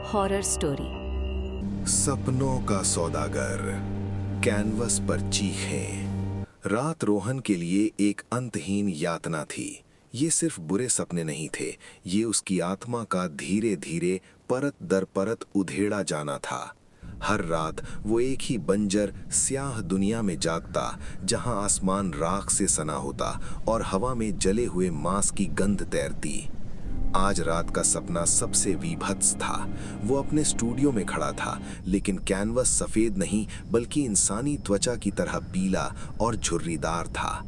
Horror story. सपनों का सौदागर, canvas पर चीखें। रात रोहन के लिए एक अंतहीन यातना थी। ये सिर्फ बुरे सपने नहीं थे, ये उसकी आत्मा का धीरे धीरे परत दर परत उधेड़ा जाना था। हर रात वो एक ही बंजर स्याह दुनिया में जागता, जहां आसमान राख से सना होता और हवा में जले हुए मांस की गंध तैरती। आज रात का सपना सबसे विभत्स था। वो अपने स्टूडियो में खड़ा था, लेकिन कैनवस सफेद नहीं बल्कि इंसानी त्वचा की तरह पीला और झुर्रीदार था।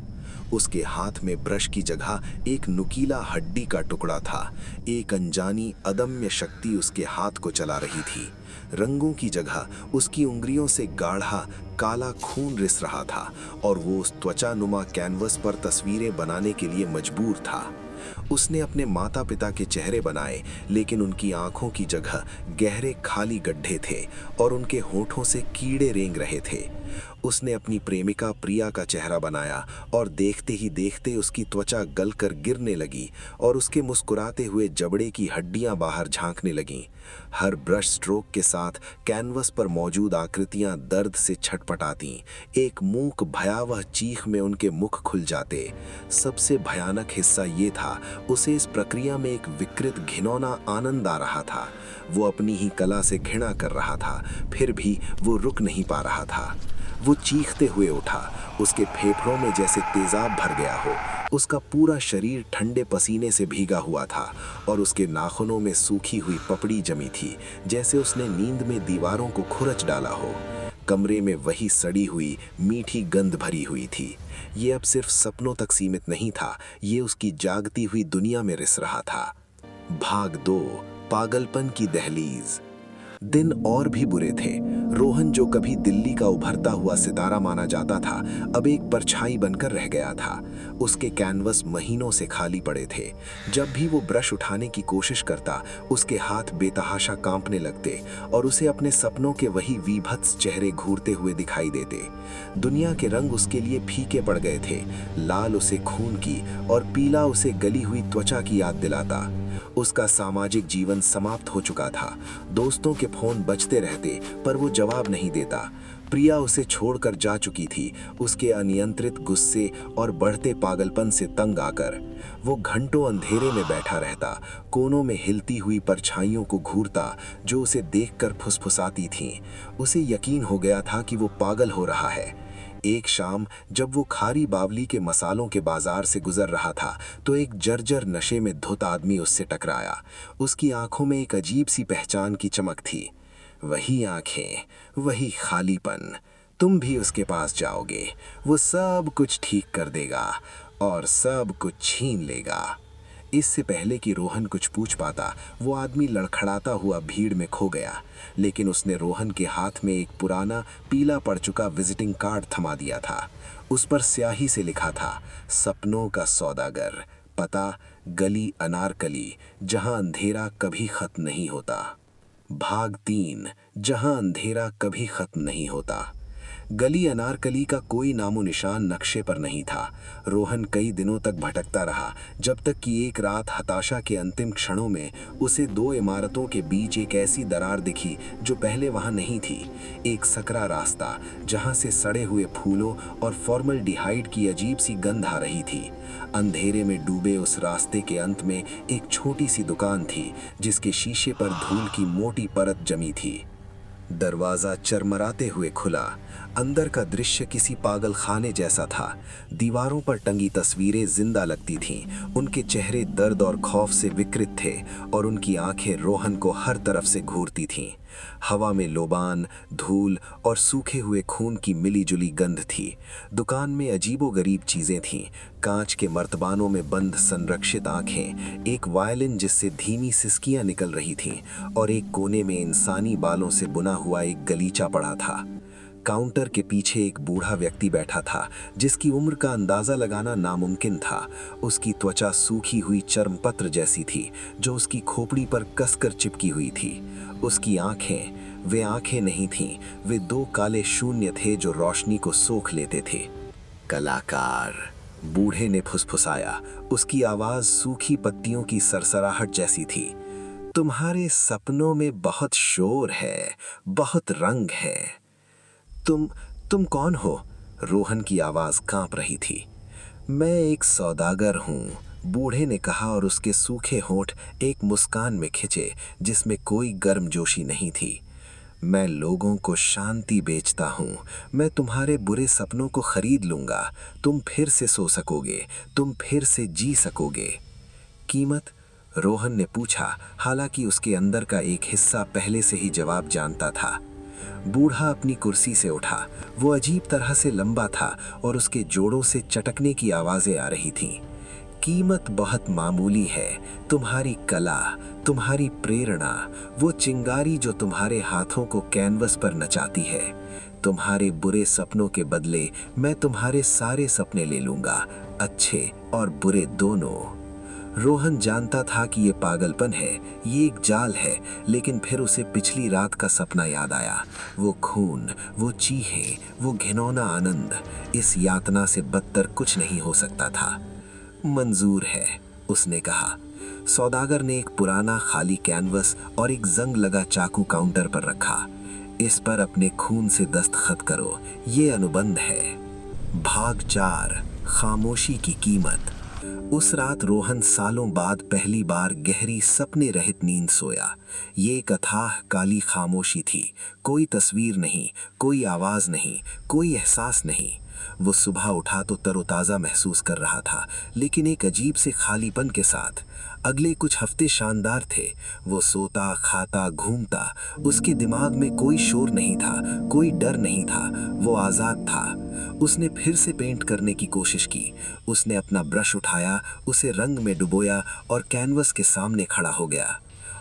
उसके हाथ में ब्रश की जगह एक नुकीला हड्डी का टुकड़ा था। एक अनजानी अदम्य शक्ति उसके हाथ को चला रही थी। रंगों की जगह उसकी उंगलियों से गाढ़ा काला खून रिस रहा था और वो उस त्वचानुमा कैनवस पर तस्वीरें बनाने के लिए मजबूर था। उसने अपने माता पिता के चेहरे बनाए, लेकिन उनकी आंखों की जगह गहरे खाली गड्ढे थे और उनके होठों से कीड़े रेंग रहे थे। उसने अपनी प्रेमिका प्रिया का चेहरा बनाया और देखते ही देखते उसकी त्वचा गलकर गिरने लगी और उसके मुस्कुराते हुए जबड़े की हड्डियां बाहर झांकने लगीं। हर ब्रश स्ट्रोक के साथ कैनवस पर मौजूद आकृतियां दर्द से छटपटातीं। एक मूक भयावह चीख में उनके मुख खुल जाते। सबसे भयानक हिस्सा ये था, उसे इस प्रक्रिया में एक विकृत घिनौना आनंद आ रहा था। वो अपनी ही कला से घृणा कर रहा था, फिर भी वो रुक नहीं पा रहा था। वो चीखते हुए उठा, उसके फेफड़ों में जैसे तेजाब भर गया हो। उसका पूरा शरीर ठंडे पसीने से भीगा हुआ था और उसके नाखूनों में सूखी हुई पपड़ी जमी थी, जैसे उसने नींद में दीवारों को खुरच डाला हो। कमरे में वही सड़ी हुई मीठी गंध भरी हुई थी। ये अब सिर्फ सपनों तक सीमित नहीं था, ये उसकी जागती हुई दुनिया में रिस रहा था। भाग 2, पागलपन की दहलीज। दिन और भी बुरे थे। रोहन, जो कभी दिल्ली का उभरता हुआ सितारा माना जाता था, अब एक परछाई बनकर रह गया था। उसके कैनवस महीनों से खाली पड़े थे। जब भी वो ब्रश उठाने की कोशिश करता, उसके हाथ बेतहाशा कांपने लगते और उसे अपने सपनों के वही विभत्स चेहरे घूरते हुए दिखाई देते। दुनिया के रंग उसके लिए फीके पड़ गए थे। लाल उसे खून की और पीला उसे गली हुई त्वचा की याद दिलाता। उसका सामाजिक जीवन समाप्त हो चुका था। दोस्तों के फोन बजते रहते, पर वो जवाब नहीं देता। प्रिया उसे छोड़कर जा चुकी थी, उसके अनियंत्रित गुस्से और बढ़ते पागलपन से तंग आकर। वो घंटों अंधेरे में बैठा रहता, कोनों में हिलती हुई परछाइयों को घूरता जो उसे देखकर फुसफुसाती थीं। उसे यकीन हो गया था कि वो पागल हो रहा है। एक शाम जब वो खारी बावली के मसालों के बाजार से गुजर रहा था, तो एक जर्जर नशे में धुत आदमी उससे टकराया। उसकी आंखों में एक अजीब सी पहचान की चमक थी। वही आंखें, वही खालीपन। तुम भी उसके पास जाओगे, वो सब कुछ ठीक कर देगा और सब कुछ छीन लेगा। इससे पहले कि रोहन कुछ पूछ पाता, वो आदमी लड़खड़ाता हुआ भीड़ में खो गया। लेकिन उसने रोहन के हाथ में एक पुराना पीला पड़ चुका विजिटिंग कार्ड थमा दिया था। उस पर स्याही से लिखा था, सपनों का सौदागर, पता गली अनारकली, जहां अंधेरा कभी खत्म नहीं होता। भाग 3, जहां अंधेरा कभी खत्म नहीं होता। गली अनारकली का कोई नामो निशान नक्शे पर नहीं था। रोहन कई दिनों तक भटकता रहा, जब तक कि एक रात हताशा के अंतिम क्षणों में उसे 2 इमारतों के बीच एक ऐसी दरार दिखी जो पहले वहां नहीं थी। एक सकरा रास्ता, जहां से सड़े हुए फूलों और फॉर्मल्डिहाइड की अजीब सी गंध आ रही थी। अंधेरे में डूबे उस रास्ते के अंत में एक छोटी सी दुकान थी, जिसके शीशे पर धूल की मोटी परत जमी थी। दरवाजा चरमराते हुए खुला। अंदर का दृश्य किसी पागल खाने जैसा था। दीवारों पर टंगी तस्वीरें जिंदा लगती थीं। उनके चेहरे दर्द और खौफ से विकृत थे और उनकी आंखें रोहन को हर तरफ से घूरती थीं। हवा में लोबान, धूल और सूखे हुए खून की मिलीजुली गंध थी। दुकान में अजीबोगरीब चीजें थीं, कांच के मर्तबानों में बंद संरक्षित आंखें, एक वायलिन जिससे धीमी सिसकियां निकल रही थीं और एक कोने में इंसानी बालों से बुना हुआ एक गलीचा पड़ा था। काउंटर के पीछे एक बूढ़ा व्यक्ति बैठा था, जिसकी उम्र का अंदाजा लगाना नामुमकिन था। उसकी त्वचा सूखी हुई चर्मपत्र जैसी थी, जो उसकी खोपड़ी पर कसकर चिपकी हुई थी। उसकी आंखें, वे आंखें नहीं थीं, वे 2 काले शून्य थे जो रोशनी को सोख लेते थे। कलाकार, बूढ़े ने फुसफुसाया। उसकी आवाज सूखी पत्तियों की सरसराहट जैसी थी। तुम्हारे सपनों में बहुत शोर है, बहुत रंग है। तुम कौन हो? रोहन की आवाज कांप रही थी। मैं एक सौदागर हूँ, बूढ़े ने कहा और उसके सूखे होंठ एक मुस्कान में खिंचे जिसमें कोई गर्मजोशी नहीं थी। मैं लोगों को शांति बेचता हूँ। मैं तुम्हारे बुरे सपनों को खरीद लूंगा। तुम फिर से सो सकोगे, तुम फिर से जी सकोगे। कीमत? रोहन ने पूछा, हालांकि उसके अंदर का एक हिस्सा पहले से ही जवाब जानता था। बूढ़ा अपनी कुर्सी से उठा। वो अजीब तरह से लंबा था और उसके जोड़ों से चटकने की आवाजें आ रही थीं। कीमत बहुत मामूली है। तुम्हारी कला, तुम्हारी प्रेरणा, वो चिंगारी जो तुम्हारे हाथों को कैनवस पर नचाती है। तुम्हारे बुरे सपनों के बदले मैं तुम्हारे सारे सपने ले लूंगा, अच्छे और बुरे दोनों। रोहन जानता था कि ये पागलपन है, ये एक जाल है, लेकिन फिर उसे पिछली रात का सपना याद आया। वो खून, वो चीखें, वो घिनौना आनंद। इस यातना से बदतर कुछ नहीं हो सकता था। मंजूर है, उसने कहा। सौदागर ने एक पुराना खाली कैनवस और एक जंग लगा चाकू काउंटर पर रखा। इस पर अपने खून से दस्तखत करो, ये अनुबंध है। भाग 4, खामोशी की कीमत। उस रात रोहन सालों बाद पहली बार गहरी सपने रहित नींद सोया। ये एक अथाह काली खामोशी थी। कोई तस्वीर नहीं, कोई आवाज नहीं, कोई एहसास नहीं। वो सुबह उठा तो तरोताजा महसूस कर रहा था, लेकिन एक अजीब से खालीपन के साथ। अगले कुछ हफ्ते शानदार थे। वो सोता, खाता, घूमता। उसके दिमाग में कोई शोर नहीं था, कोई डर नहीं था। वो आजाद था। उसने फिर से पेंट करने की कोशिश की। उसने अपना ब्रश उठाया, उसे रंग में डुबोया और कैनवस के सामने खड़ा हो गया।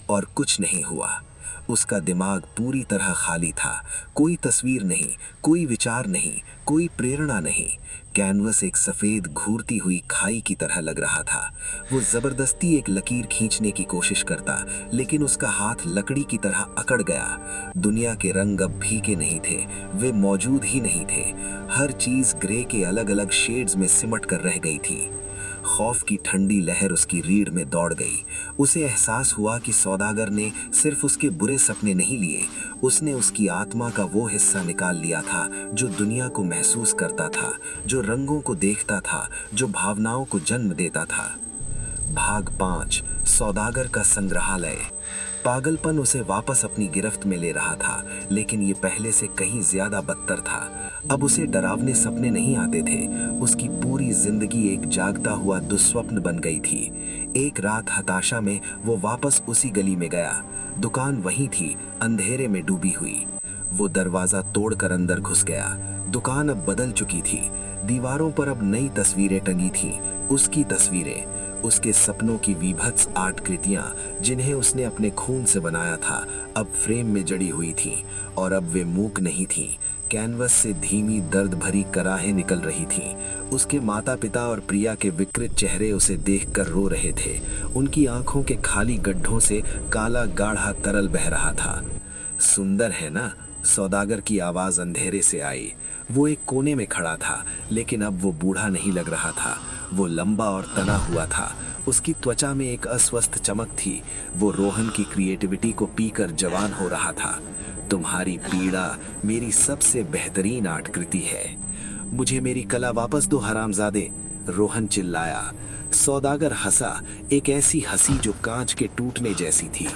और कुछ नहीं हुआ। उसका दिमाग पूरी तरह खाली था। कोई तस्वीर नहीं, कोई विचार नहीं, कोई प्रेरणा नहीं। कैनवस एक सफेद घूरती हुई खाई की तरह लग रहा था। वो जबरदस्ती एक लकीर खींचने की कोशिश करता, लेकिन उसका हाथ लकड़ी की तरह अकड़ गया। दुनिया के रंग अब फीके नहीं थे, वे मौजूद ही नहीं थे। हर चीज ग्रे के अलग अलग शेड्स में सिमट कर रह गई थी। खौफ की ठंडी लहर उसकी रीढ़ में दौड़ गई। उसे एहसास हुआ कि सौदागर ने सिर्फ उसके बुरे सपने नहीं लिए, उसने उसकी आत्मा का वो हिस्सा निकाल लिया था जो दुनिया को महसूस करता था, जो रंगों को देखता था, जो भावनाओं को जन्म देता था। भाग 5, सौदागर का संग्रहालय। पागलपन उसे वापस अपनी गिरफ्त में ले रहा था, लेकिन ये पहले से कहीं ज्यादा बदतर था। अब उसे डरावने सपने नहीं आते थे। उसकी पूरी जिंदगी एक जागता हुआ दुस्वप्न बन गई थी। एक रात हताशा में वो वापस उसी गली में गया। दुकान वहीं थी, अंधेरे में डूबी हुई। वो दरवाजा तोड़कर अंदर घुस गया। दुकान अब बदल चुकी थी। दीवारों पर अब नई तस्वीरें टंगी थीं, उसकी तस्वीरें, उसके सपनों की विभत्स आर्ट कृतियां जिन्हें उसने अपने खून से बनाया था, अब फ्रेम में जड़ी हुई थीं। और अब वे मूक नहीं थीं। कैनवस से धीमी दर्द भरी कराहें निकल रही थीं। उसके माता पिता और प्रिया के विकृत चेहरे उसे देखकर रो रहे थे। उनकी आंखों के खाली गड्ढों से काला गाढ़ा तरल बह रहा था। सुंदर है ना? सौदागर की आवाज अंधेरे से आई। वो एक कोने में खड़ा था, लेकिन अब वो बूढ़ा नहीं लग रहा था। वो लंबा और तना हुआ था। उसकी त्वचा में एक अस्वस्थ चमक थी। वो रोहन की क्रिएटिविटी को पीकर जवान हो रहा था। तुम्हारी पीड़ा मेरी सबसे बेहतरीन आर्ट कृति है। मुझे मेरी कला वापस दो हरामजादे, रोहन चिल्लाया। सौदागर हंसा, एक ऐसी हंसी जो कांच के टूटने जैसी थी।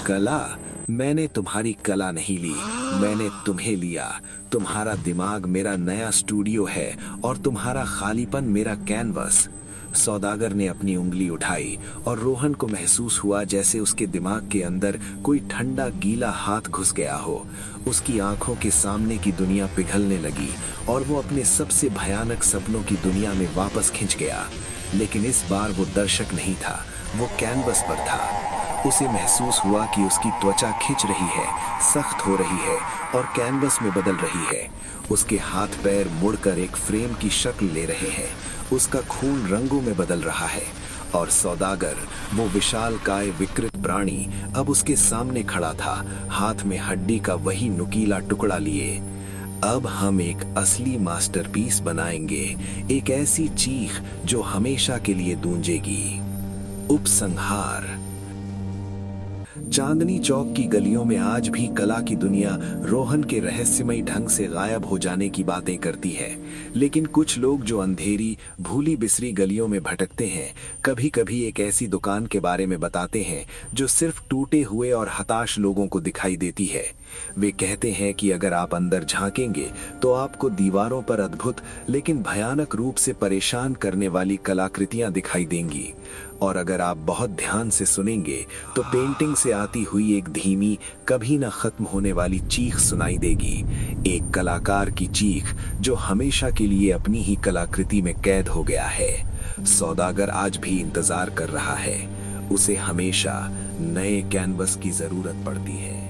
कला? मैंने तुम्हारी कला नहीं ली, मैंने तुम्हें लिया। तुम्हारा दिमाग मेरा नया स्टूडियो है और तुम्हारा खालीपन मेरा कैनवस। सौदागर ने अपनी उंगली उठाई और रोहन को महसूस हुआ जैसे उसके दिमाग के अंदर कोई ठंडा गीला हाथ घुस गया हो। उसकी आंखों के सामने की दुनिया पिघलने लगी और वो अपने सबसे भयानक सपनों की दुनिया में वापस खिंच गया। लेकिन इस बार वो दर्शक नहीं था, वो कैनवस पर था। उसे महसूस हुआ कि उसकी त्वचा खिंच रही है, सख्त हो रही है और कैनवस में बदल रही है। उसके हाथ पैर मुड़कर एक फ्रेम की शक्ल ले रहे हैं। उसका खून रंगों में बदल रहा है और सौदागर, वो विशालकाय विकृत प्राणी, अब उसके सामने खड़ा था, हाथ में हड्डी का वही नुकीला टुकड़ा लिए। अब हम एक असली मास्टरपीस बनाएंगे, एक ऐसी चीख जो हमेशा के लिए गूंजेगी। उपसंहार। चांदनी चौक की गलियों में आज भी कला की दुनिया रोहन के रहस्यमयी ढंग से गायब हो जाने की बातें करती है। लेकिन कुछ लोग जो अंधेरी भूली बिसरी गलियों में भटकते हैं, कभी कभी एक ऐसी दुकान के बारे में बताते हैं जो सिर्फ टूटे हुए और हताश लोगों को दिखाई देती है। वे कहते हैं कि अगर आप अंदर झांकेंगे तो आपको दीवारों पर अद्भुत लेकिन भयानक रूप से परेशान करने वाली कलाकृतियां दिखाई देंगी, और अगर आप बहुत ध्यान से सुनेंगे तो पेंटिंग से आती हुई एक धीमी, कभी न खत्म होने वाली चीख सुनाई देगी। एक कलाकार की चीख जो हमेशा के लिए अपनी ही कलाकृति में कैद हो गया है। सौदागर आज भी इंतजार कर रहा है, उसे हमेशा नए कैनवस की जरूरत पड़ती है।